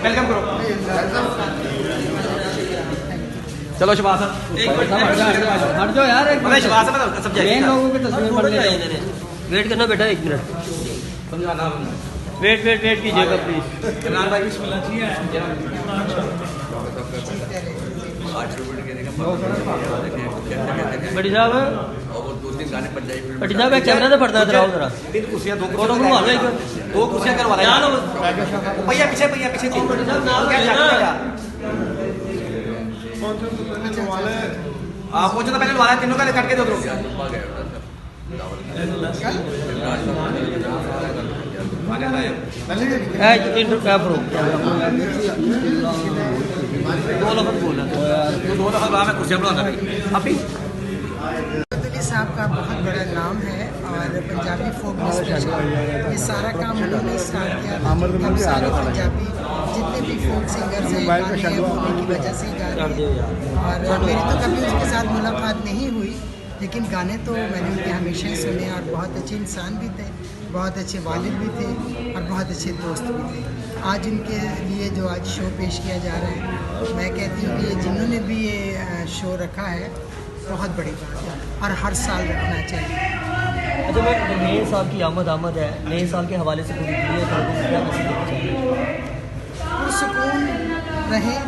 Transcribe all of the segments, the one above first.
Welcome करो। चलो शबाज हट जाओ यार, शबाज मेन लोगों की तस्वीर पड़ रही है। वेट करना बेटा, 1 मिनट समझाना। वेट कीजिएगा प्लीज। इमरान भाई बड़ी साहब, बड़ी साहब कैमरा तो पड़ता है, जरा जरा 3 कुर्सियां 2 फोटो बनवा लो, 2 कुर्सियां करवा लो। भैया पीछे आप पहुंचो तो पहले लगा तीनों का कट के दो। साहब का बहुत बड़ा नाम है और पंजाबी फोक म्यूजिक, ये सारा काम उन्होंने स्टार्ट किया। हम सारे पंजाबी जितने भी फोक सिंगर्स हैं उन्हीं की वजह से गा रहे हैं। और मेरी तो कभी उसके साथ मुलाकात नहीं हुई, लेकिन गाने तो मैंने उनके हमेशा ही सुने और बहुत अच्छे इंसान भी थे, बहुत अच्छे वालिद भी थे और बहुत अच्छे दोस्त भी थे। आज इनके लिए जो आज शो पेश किया जा रहा है, मैं कहती हूँ कि जिन्होंने भी ये शो रखा है बहुत बड़ी बात है और हर साल रखना चाहिए। अच्छा, मैं नए साल की आमद है, नए साल के हवाले से पूरी दुनिया क्या मैसेज देना चाहिए? सुकून रहें,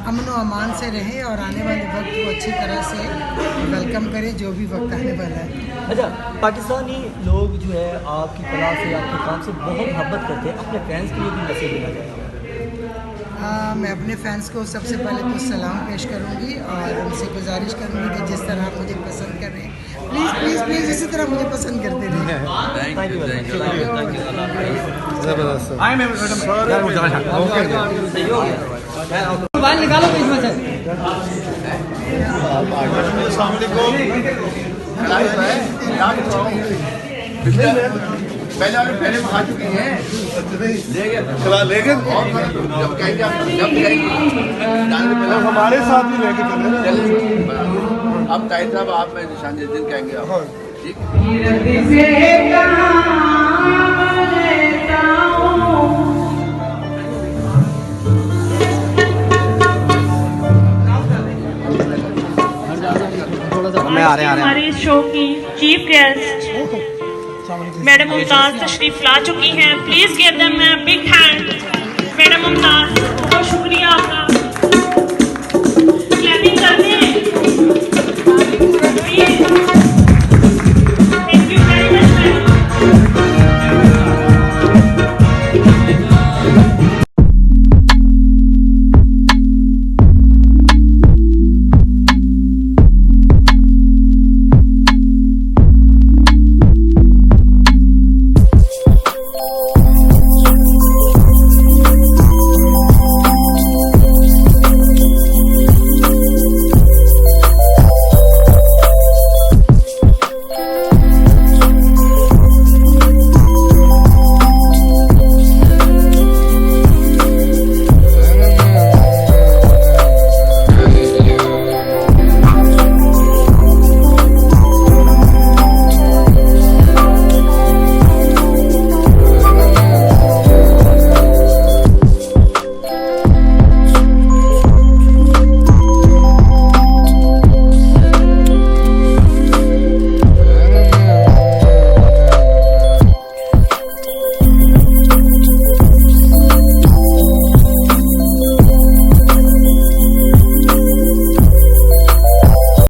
अमन व अमान से रहें और आने वाले वक्त को अच्छी तरह से वेलकम करें, जो भी वक्त आने वाला है। अच्छा, पाकिस्तानी लोग जो है आपकी कला से, आपके काम से बहुत मोहब्बत करते हैं, अपने फैंस के लिए भी मैसेज देना चाहिए? मैं अपने फैंस को सबसे पहले तो सलाम पेश करूंगी और उनसे गुजारिश करूंगी कि जिस तरह आप मुझे पसंद कर रहे हैं, प्लीज़ इसी तरह मुझे पसंद करते रहें। मोबाइल निकालो बीच में से। पहले खा चुकी हैं, लेकिन हमारे साथ भी लेके चले। अब ताहिर साहब आप मैं निशान दिन कहेंगे आप, ठीक? हमारे इस शो की चीफ गेस्ट मैडम मुमताज तशरीफ ला चुकी हैं। Please give them a big hand. Madam Mumtaz, बहुत शुक्रिया आपका। क्लैपिंग कर दें।